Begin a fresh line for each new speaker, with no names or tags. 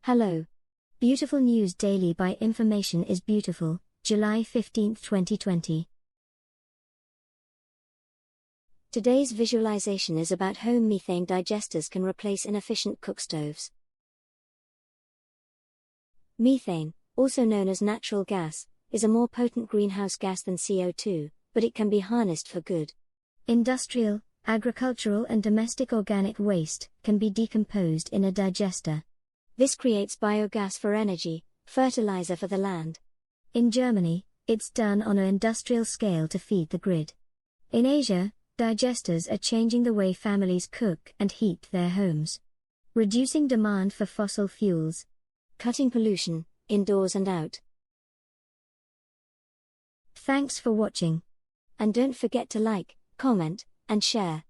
Hello. Beautiful News Daily by Information is Beautiful, July 15, 2020. Today's visualization is about home methane digesters can replace inefficient cookstoves. Methane, also known as natural gas, is a more potent greenhouse gas than CO2, but it can be harnessed for good. Industrial, agricultural and domestic organic waste can be decomposed in a digester. This creates biogas for energy, fertiliser for the land. In Germany, it's done on an industrial scale to feed the grid. In Asia, digesters are changing the way families cook and heat their homes. Reducing demand for fossil fuels. Cutting pollution, indoors and out. Thanks for watching. And don't forget to like, comment, and share.